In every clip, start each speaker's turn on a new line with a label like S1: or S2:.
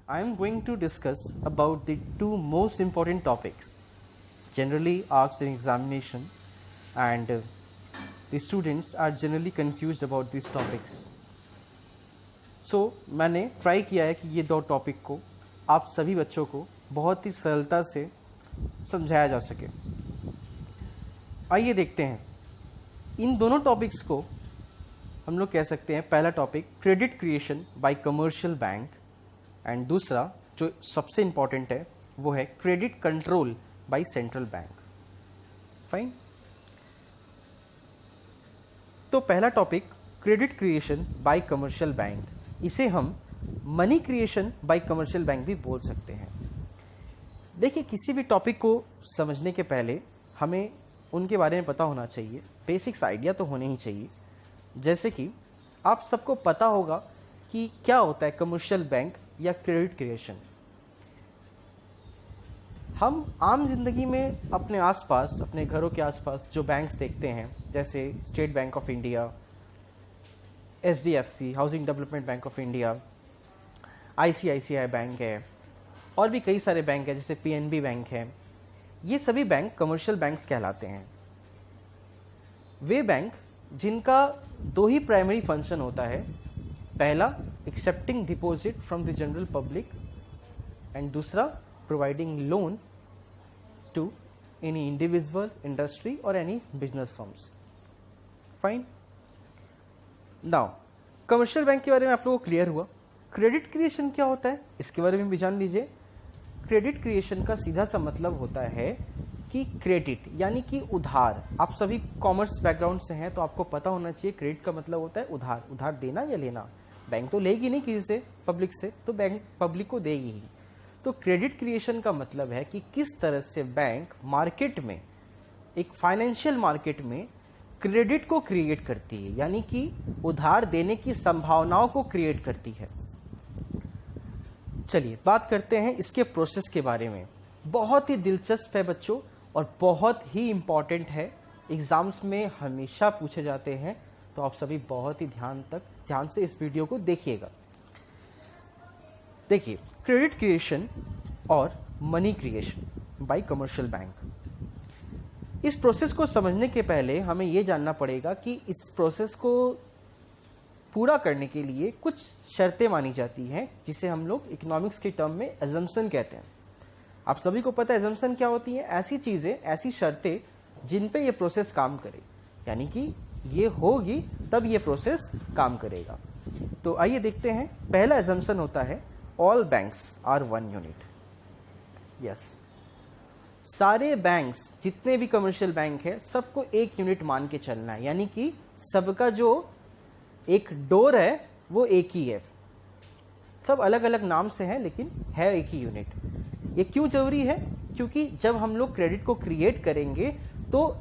S1: I am going to discuss about the two most important topics generally asked in examination, and the students are generally confused about these topics. So मैंने try किया है कि ये दो topic को आप सभी बच्चों को बहुत ही सरलता से समझाया जा सके। आइए देखते हैं, इन दोनों टॉपिक्स को हम लोग कह सकते हैं, पहला topic credit creation bye commercial bank and दूसरा जो सबसे इंपॉर्टेंट है वो है credit control by central bank. Fine. तो पहला topic credit creation bye commercial bank, इसे हम money creation bye commercial bank भी बोल सकते हैं। देखिए, किसी भी टॉपिक को समझने के पहले हमें उनके बारे में पता होना चाहिए, बेसिक्स आइडिया तो होने ही चाहिए। जैसे कि आप सबको पता होगा कि क्या होता है कमर्शियल बैंक या क्रेडिट क्रिएशन। हम आम जिंदगी में अपने आसपास, अपने घरों के आसपास जो बैंक्स देखते हैं, जैसे state bank of India, HDFC housing development bank of India, ICICI bank है, और भी कई सारे बैंक है जैसे PNB बैंक है। ये सभी बैंक कमर्शियल बैंक्स कहलाते हैं। वे बैंक जिनका दो ही प्राइमरी फंक्शन होता है, पहला accepting deposit from the general public and दूसरा providing loan to any individual, industry और any business firms. Fine. Now commercial bank के बारे में आप लोगों को क्लियर हुआ। क्रेडिट क्रिएशन क्या होता है इसके बारे में भी जान लीजिए। क्रेडिट क्रिएशन का सीधा सा मतलब होता है कि क्रेडिट यानी कि उधार। आप सभी कॉमर्स बैकग्राउंड से हैं तो आपको पता होना चाहिए क्रेडिट का मतलब होता है उधार। उधार देना या लेना। बैंक तो लेगी नहीं किसी से, पब्लिक से, तो बैंक पब्लिक को देगी ही। तो क्रेडिट क्रिएशन का मतलब है कि किस तरह से बैंक मार्केट में, एक फाइनेंशियल मार्केट में क्रेडिट को क्रिएट करती है, यानी कि उधार देने की संभावनाओं को क्रिएट करती है। चलिए बात करते हैं इसके प्रोसेस के बारे में। बहुत ही दिलचस्प है बच्चों और बहुत ही इंपॉर्टेंट है, एग्जाम्स में हमेशा पूछे जाते हैं, तो आप सभी बहुत ही ध्यान से इस वीडियो को देखिएगा। देखिए, क्रेडिट क्रिएशन और money creation bye commercial bank, इस प्रोसेस को समझने के पहले हमें यह जानना पड़ेगा कि इस प्रोसेस को पूरा करने के लिए कुछ शर्तें मानी जाती हैं, जिसे हम लोग इकोनॉमिक्स के टर्म में एजम्पशन कहते हैं। आप सभी को पता है एजम्पशन क्या होती है? ऐसी चीजें, ऐसी शर्तें जिन पे ये प्रोसेस काम करे, यानी कि ये होगी तब ये प्रोसेस काम करेगा। तो आइए देखते हैं। पहला एजम्पशन होता है all banks are one unit. Yes, सारे बैंक्स, जितने भी कमर्शियल बैंक है, सबको एक यूनिट मान के चलना है, यानी कि सबका जो एक डोर है वो एक ही है। सब अलग अलग नाम से है लेकिन है एक ही यूनिट। ये क्यों जरूरी है? क्योंकि जब हम लोग क्रेडिट को क्रिएट करेंगे तो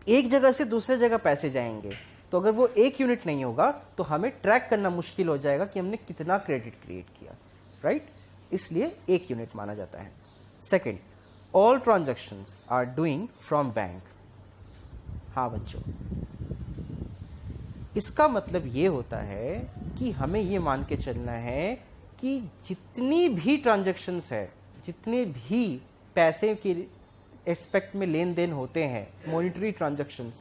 S1: एक जगह से दूसरे जगह पैसे जाएंगे, तो अगर वो एक यूनिट नहीं होगा तो हमें ट्रैक करना मुश्किल हो जाएगा कि हमने कितना क्रेडिट क्रिएट किया। राइट? इसलिए एक यूनिट माना जाता है। Second, all transactions are doing from bank. हाँ बच्चों, इसका मतलब ये होता है कि हमें ये मान के चलना है कि जितनी भी ट्रांजैक्शंस है, जितने भी पैसे के एस्पेक्ट में लेन देन होते हैं, मॉनिटरी ट्रांजैक्शंस,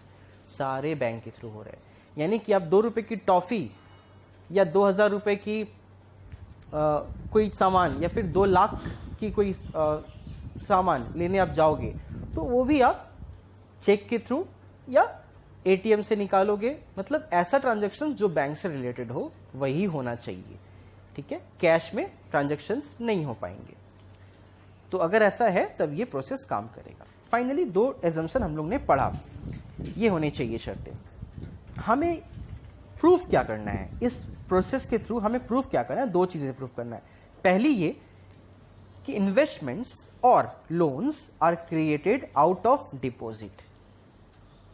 S1: सारे बैंक के थ्रू हो रहे हैं। यानी कि आप 2 रुपए की टॉफी या 2000 रुपए की कोई सामान या फिर 2 लाख की कोई सामान लेने आप जाओगे तो वो भी आप चेक के थ्रू या ATM से निकालोगे। मतलब ऐसा ट्रांजैक्शन जो बैंक से रिलेटेड हो वही होना चाहिए। ठीक है? कैश में ट्रांजैक्शंस नहीं हो पाएंगे। तो अगर ऐसा है तब ये प्रोसेस काम करेगा। फाइनली 2 एजम्पशन हम लोग ने पढ़ा, ये होने चाहिए शर्तें। हमें प्रूफ क्या करना है इस प्रोसेस के थ्रू? हमें प्रूफ क्या करना है? 2 चीजें प्रूफ करना है। पहली ये कि इन्वेस्टमेंट्स और loans are created out of deposit.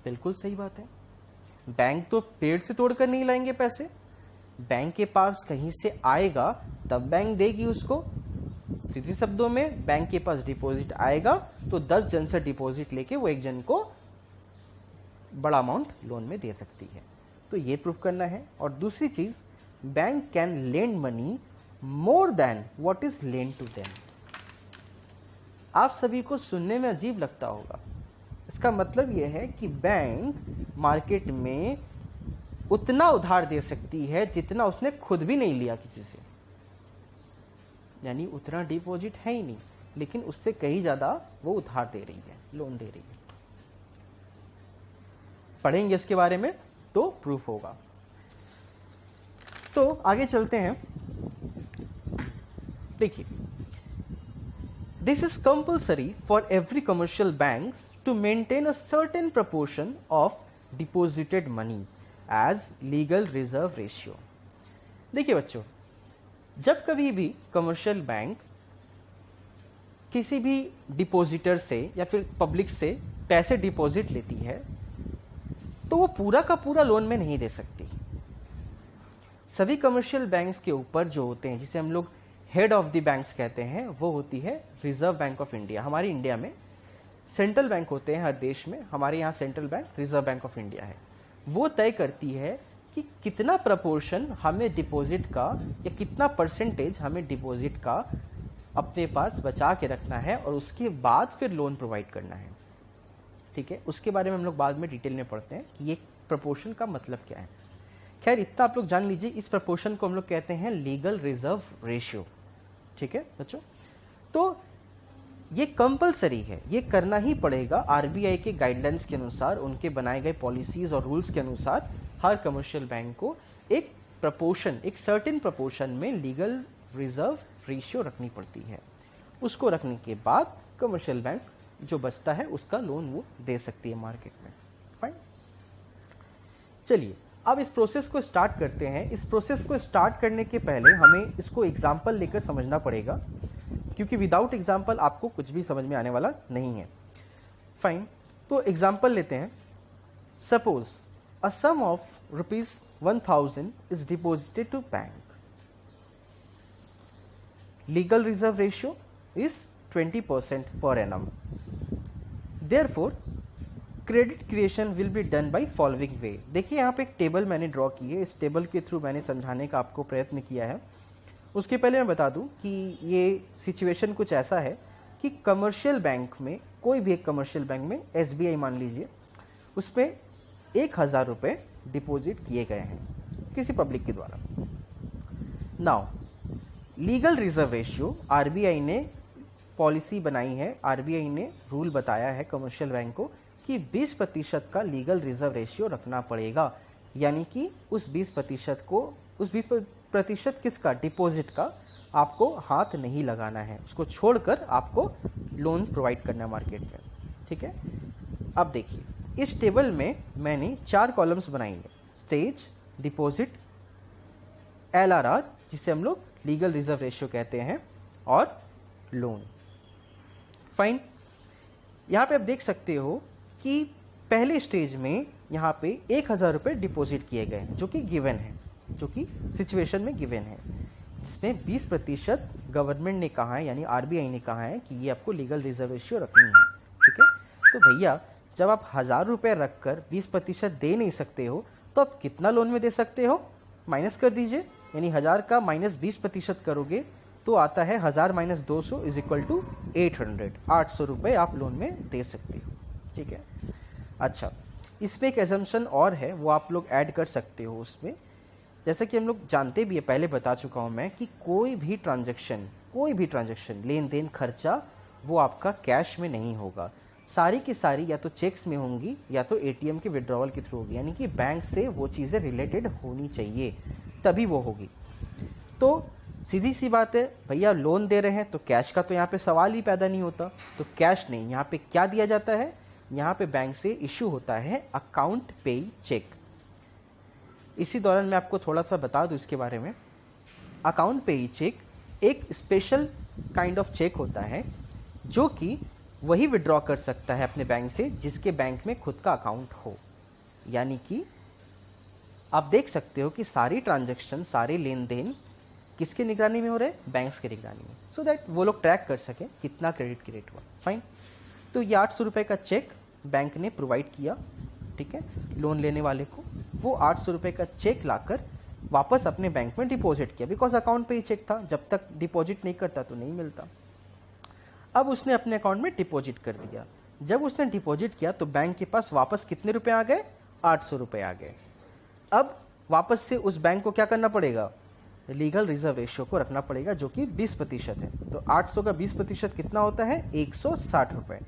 S1: बिल्कुल सही बात है। बैंक तो पेड़ से तोड़कर नहीं लाएंगे पैसे, बैंक के पास कहीं से आएगा तब बैंक देगी उसको। सीधे शब्दों में, बैंक के पास डिपॉजिट आएगा तो 10 जन से डिपॉजिट लेके वो एक जन को बड़ा अमाउंट लोन में दे सकती है। तो ये प्रूफ करना है। और दूसरी चीज, bank can lend money more than what is lent to them। आप सभी को सुनने में अजीब लगता होगा। इसका मतलब यह है कि बैंक मार्केट में उतना उधार दे सकती है जितना उसने खुद भी नहीं लिया किसी से, यानी उतना डिपॉजिट है ही नहीं, लेकिन उससे कहीं ज्यादा वो उधार दे रही है, लोन दे रही है। पढ़ेंगे इसके बारे में तो प्रूफ होगा। तो आगे चलते हैं। देखिए, this is compulsory for every commercial banks to maintain a certain proportion of deposited money as legal reserve ratio। देखिए बच्चों, जब कभी भी कमर्शियल बैंक किसी भी डिपॉजिटर से या फिर पब्लिक से पैसे डिपॉजिट लेती है तो वो पूरा का पूरा लोन में नहीं दे सकती। सभी कमर्शियल बैंक्स के ऊपर जो होते हैं, जिसे हम लोग हेड ऑफ द बैंक्स कहते हैं, वो होती है रिजर्व बैंक ऑफ इंडिया। हमारी इंडिया में सेंट्रल बैंक होते हैं हर देश में, हमारे यहाँ central bank reserve Bank of India है। वो तय करती है कि कितना प्रपोर्शन हमें डिपॉजिट का या कितना परसेंटेज हमें डिपॉजिट का अपने पास बचा के रखना है और उसके बाद फिर लोन प्रोवाइड करना है। ठीक है, उसके बारे में हम लोग बाद में डिटेल में पढ़ते हैं कि ये प्रपोर्शन का मतलब क्या है। खैर, इतना आप लोग जान लीजिए, इस प्रपोर्शन को हम लोग कहते हैं लीगल रिजर्व रेशियो। ठीक है बच्चों, तो ये कंपलसरी है, ये करना ही पड़ेगा। आरबीआई के गाइडलाइंस के अनुसार, उनके बनाए गए पॉलिसीज और रूल्स के अनुसार हर कमर्शियल बैंक को एक प्रपोर्शन, एक सर्टेन प्रपोर्शन में लीगल रिजर्व रेशियो रखनी पड़ती है। उसको रखने के बाद कमर्शियल बैंक जो बचता है उसका लोन वो दे सकती है मार्केट में। फाइन, चलिए अब इस प्रोसेस को स्टार्ट करते हैं। इस प्रोसेस को स्टार्ट करने के पहले हमें इसको एग्जाम्पल लेकर समझना पड़ेगा, क्योंकि विदाउट एग्जाम्पल आपको कुछ भी समझ में आने वाला नहीं है। फाइन, तो एग्जाम्पल लेते हैं। Suppose a sum of ₹1000 is deposited to bank. Legal reserve ratio is 20% per annum. Therefore credit creation will be done by following way. देखिए, यहाँ पे एक टेबल मैंने ड्रॉ की है। इस टेबल के थ्रू मैंने समझाने का आपको प्रयत्न किया है। उसके पहले मैं बता दूं कि ये सिचुएशन कुछ ऐसा है कि कमर्शियल बैंक में, कोई भी एक कमर्शियल बैंक में, एसबीआई मान लीजिए, उसमें 1000 रुपये डिपॉजिट किए गए हैं किसी पब्लिक के द्वारा। Now legal reserve ratio, RBI ने पॉलिसी बनाई है, आरबीआई ने रूल बताया है कमर्शियल बैंक को कि 20% का लीगल रिजर्व रेशियो रखना पड़ेगा। यानी कि उस 20% को, उस 20% किसका, डिपॉजिट का, आपको हाथ नहीं लगाना है। उसको छोड़कर आपको लोन प्रोवाइड करना है मार्केट में। ठीक है, अब देखिए, इस टेबल में मैंने 4 कॉलम्स बनाई है। स्टेज, डिपॉजिट, एलआरआर जिसे हम लोग लीगल रिजर्व रेशियो कहते हैं, और लोन। फाइन, यहां पे आप देख सकते हो कि पहले स्टेज में यहां पे 1000 रुपये डिपॉजिट किए गए हैं, जो कि गिवन है, जो कि सिचुएशन में गिवन है, जिसमें 20% गवर्नमेंट ने कहा है, यानी आरबीआई ने कहा है कि ये आपको लीगल रिजर्व रेशियो रखनी है। ठीक है, तो भैया जब आप 1000 रुपये रखकर 20% दे नहीं सकते हो तो आप कितना लोन में दे सकते हो? माइनस कर दीजिए, यानी 1000 का माइनस 20% करोगे तो आता है 1000 माइनस 200 इज इक्वल टू 800। 800 रुपये आप लोन में दे सकते हो। ठीक है, अच्छा, इसमें एक एजम्पशन और है, वो आप लोग ऐड कर सकते हो उसमें। जैसा कि हम लोग जानते भी है, पहले बता चुका हूं मैं, कि कोई भी ट्रांजैक्शन, लेन देन, खर्चा, वो आपका कैश में नहीं होगा। सारी की सारी या तो चेक्स में होंगी या तो एटीएम के विड्रॉवल के थ्रू होगी, यानी कि बैंक से वो चीज़ें रिलेटेड होनी चाहिए, तभी वो होगी। तो सीधी सी बात है भैया, लोन दे रहे हैं तो कैश का तो यहाँ पे सवाल ही पैदा नहीं होता। तो कैश नहीं, यहाँ पे क्या दिया जाता है, यहाँ पे बैंक से इश्यू होता है अकाउंट पेई चेक। इसी दौरान मैं आपको थोड़ा सा बता दूं इसके बारे में। अकाउंट पेई चेक एक स्पेशल काइंड ऑफ चेक होता है जो कि वही विड्रॉ कर सकता है अपने बैंक से जिसके बैंक में खुद का अकाउंट हो। यानी कि आप देख सकते हो कि सारी ट्रांजैक्शन, सारे लेन देन किसके निगरानी में हो रहे हैं? बैंक्स के निगरानी में, सो दैट वो लोग ट्रैक कर सके कितना क्रेडिट क्रिएट हुआ। फाइन, तो ये 800 रुपये का चेक बैंक ने प्रोवाइड किया, ठीक है, लोन लेने वाले को। वो 800 रुपये का चेक लाकर वापस अपने बैंक में डिपॉजिट किया, बिकॉज अकाउंट पे ही चेक था, जब तक डिपॉजिट नहीं करता तो नहीं मिलता। अब उसने अपने अकाउंट में डिपॉजिट कर दिया। जब उसने डिपॉजिट किया तो बैंक के पास वापस कितने रुपए आ गए? 800 रुपए आ गए। अब वापस से उस बैंक को क्या करना पड़ेगा? लीगल रिजर्व रेशियो को रखना पड़ेगा, जो कि 20% है। तो 800 का 20% कितना होता है? 160 रुपए।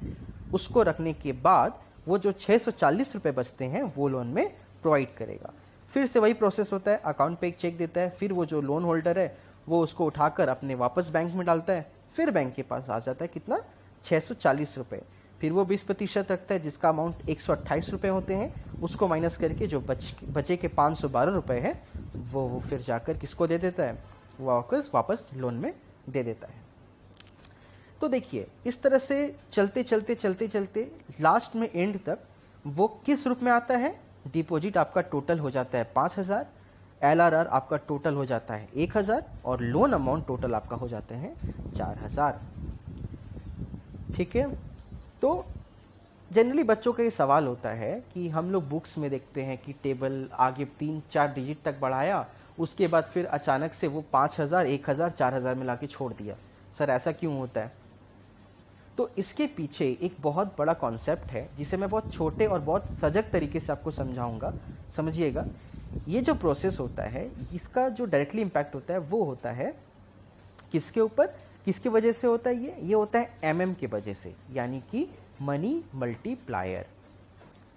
S1: उसको रखने के बाद वो जो 640 रुपए बचते हैं वो लोन में प्रोवाइड करेगा। फिर से वही प्रोसेस होता है, अकाउंट पे एक चेक देता है, फिर वो जो लोन होल्डर है वो उसको उठाकर अपने वापस बैंक में डालता है, फिर बैंक के पास आ जाता है कितना? 640 रुपए। फिर वो 20% रखता है, जिसका अमाउंट 128 रुपए होते हैं, उसको माइनस करके जो बचे के 512 रुपए है वो फिर जाकर किसको दे देता है? वापस लोन में दे देता है। तो देखिए, इस तरह से चलते चलते लास्ट में एंड तक वो किस रूप में आता है? डिपॉजिट आपका टोटल हो जाता है 5000, LRR आपका टोटल हो जाता है 1000 और लोन अमाउंट टोटल आपका हो जाते हैं 4000। ठीक है। तो जनरली बच्चों का ये सवाल होता है कि हम लोग बुक्स में देखते हैं कि टेबल आगे 3-4 डिजिट तक बढ़ाया, उसके बाद फिर अचानक से वो 5000, 1000, 4000 में लाके छोड़ दिया। सर ऐसा क्यों होता है? तो इसके पीछे एक बहुत बड़ा कॉन्सेप्ट है, जिसे मैं बहुत छोटे और बहुत सजग तरीके से आपको समझाऊंगा। समझिएगा, ये जो प्रोसेस होता है इसका जो डायरेक्टली इम्पैक्ट होता है वो होता है किसके ऊपर? किसकी वजह से होता है? ये होता है MM की वजह से, यानी कि मनी मल्टीप्लायर।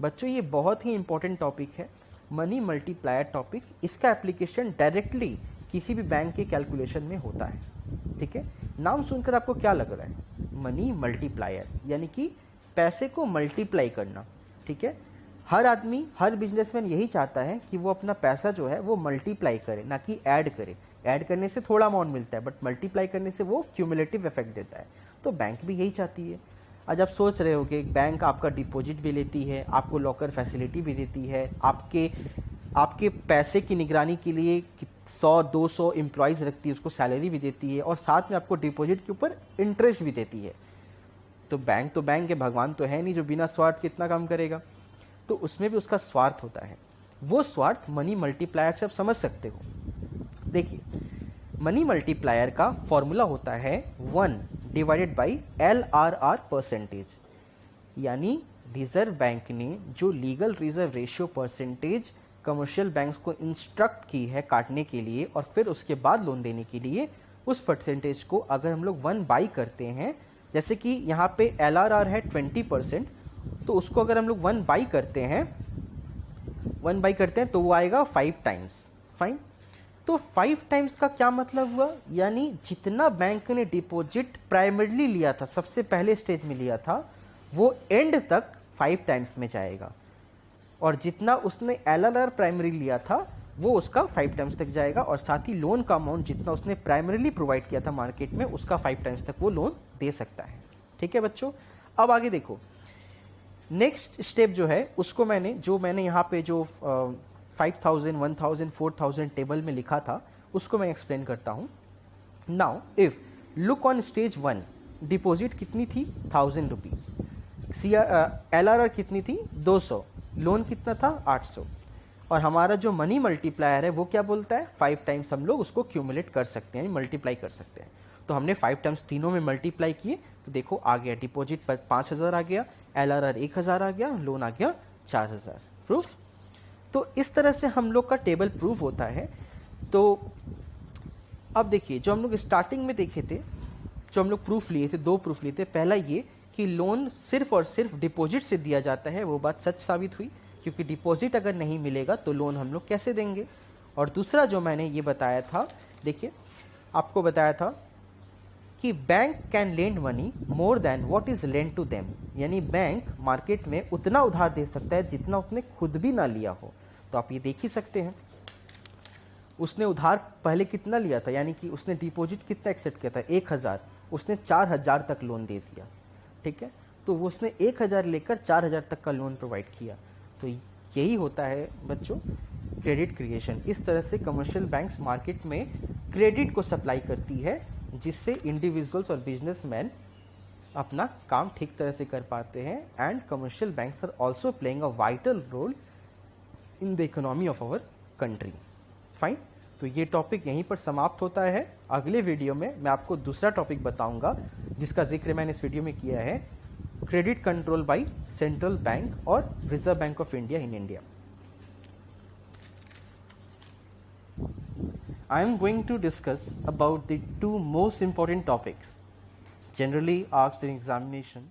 S1: बच्चों, ये बहुत ही इंपॉर्टेंट टॉपिक है, मनी मल्टीप्लायर टॉपिक। इसका एप्लीकेशन डायरेक्टली किसी भी बैंक के कैलकुलेशन में होता है। ठीक है। नाम सुनकर आपको क्या लग रहा है? मनी मल्टीप्लायर, यानी कि पैसे को मल्टीप्लाई करना। ठीक है। हर आदमी, हर बिजनेसमैन यही चाहता है कि वो अपना पैसा जो है वो मल्टीप्लाई करे, ना कि ऐड करे। ऐड करने से थोड़ा अमाउंट मिलता है, बट मल्टीप्लाई करने से वो क्यूमुलेटिव इफेक्ट देता है। तो बैंक भी यही चाहती है। आज आप सोच रहे हो कि बैंक आपका डिपॉजिट भी लेती है, आपको लॉकर फैसिलिटी भी देती है, आपके पैसे की निगरानी के लिए 100-200 एम्प्लॉयज़ रखती है, उसको सैलरी भी देती है, और साथ में आपको डिपॉजिट के ऊपर इंटरेस्ट भी देती है। तो बैंक के भगवान तो है नहीं जो बिना स्वार्थ कितना काम करेगा। तो उसमें भी उसका स्वार्थ होता है। वो स्वार्थ मनी मल्टीप्लायर से आप समझ सकते हो। देखिए, मनी मल्टीप्लायर का फॉर्मूला होता है 1 डिवाइडेड बाई LRR परसेंटेज, यानी रिजर्व बैंक ने जो legal reserve ratio percentage commercial banks को इंस्ट्रक्ट की है काटने के लिए और फिर उसके बाद लोन देने के लिए, उस परसेंटेज को अगर हम लोग 1 बाई करते हैं, जैसे कि यहाँ पे LRR है 20%, तो उसको अगर हम लोग 1 बाई करते हैं तो वो आएगा 5 टाइम्स। फाइन। तो 5 टाइम्स का क्या मतलब हुआ? यानी जितना बैंक ने डिपॉजिट प्राइमरीली लिया था, सबसे पहले स्टेज में लिया था, वो एंड तक 5 टाइम्स में जाएगा, और जितना उसने LRR प्राइमरी लिया था वो उसका 5 टाइम्स तक जाएगा, और साथ ही लोन का अमाउंट जितना उसने प्राइमरीली प्रोवाइड किया था मार्केट में, उसका 5 टाइम्स तक वो लोन दे सकता है। ठीक है बच्चों। अब आगे देखो, नेक्स्ट स्टेप जो है उसको मैंने यहाँ पे जो 5000, 1000, 4000 टेबल में लिखा था उसको मैं एक्सप्लेन करता हूँ। Now if look on stage 1, deposit कितनी थी? 1000 रुपीज। LRR कितनी थी? 200। लोन कितना था? 800। और हमारा जो मनी मल्टीप्लायर है वो क्या बोलता है? 5 टाइम्स हम लोग उसको क्यूमुलेट कर सकते हैं, मल्टीप्लाई कर सकते हैं। तो हमने 5 टाइम्स तीनों में मल्टीप्लाई किए, तो देखो आ गया डिपॉजिट 5000 आ गया, LRR 1000 आ गया, लोन आ गया 4000। प्रूफ? तो इस तरह से हम लोग का टेबल प्रूफ होता है। तो अब देखिए, जो हम लोग स्टार्टिंग में देखे थे, जो हम लोग प्रूफ लिए थे, 2 प्रूफ लिए थे। पहला ये कि लोन सिर्फ और सिर्फ डिपॉजिट से दिया जाता है, वो बात सच साबित हुई, क्योंकि डिपॉजिट अगर नहीं मिलेगा तो लोन हम लोग कैसे देंगे। और दूसरा जो मैंने ये बताया था, देखिए आपको बताया था कि bank can lend money more than what is lend to them, यानी बैंक मार्केट में उतना उधार दे सकता है जितना उसने खुद भी ना लिया हो। तो आप ये देख ही सकते हैं, उसने उधार पहले कितना लिया था, यानी कि उसने डिपॉजिट कितना एक्सेप्ट किया था? 1000। उसने 4000 तक लोन दे दिया। ठीक है। तो वो उसने 1000 लेकर 4000 तक का लोन प्रोवाइड किया। तो यही होता है बच्चों क्रेडिट क्रिएशन। इस तरह से कमर्शियल बैंक्स मार्केट में क्रेडिट को सप्लाई करती है, जिससे इंडिविजुअल्स और बिजनेसमैन अपना काम ठीक तरह से कर पाते हैं। And commercial banks are also playing a vital role in the economy of our country. Fine. तो ये टॉपिक यहीं पर समाप्त होता है। अगले वीडियो में मैं आपको दूसरा टॉपिक बताऊंगा जिसका जिक्र मैंने इस वीडियो में किया है, credit control by central bank और Reserve Bank of India in India. I am going to discuss about the two most important topics generally asked in examination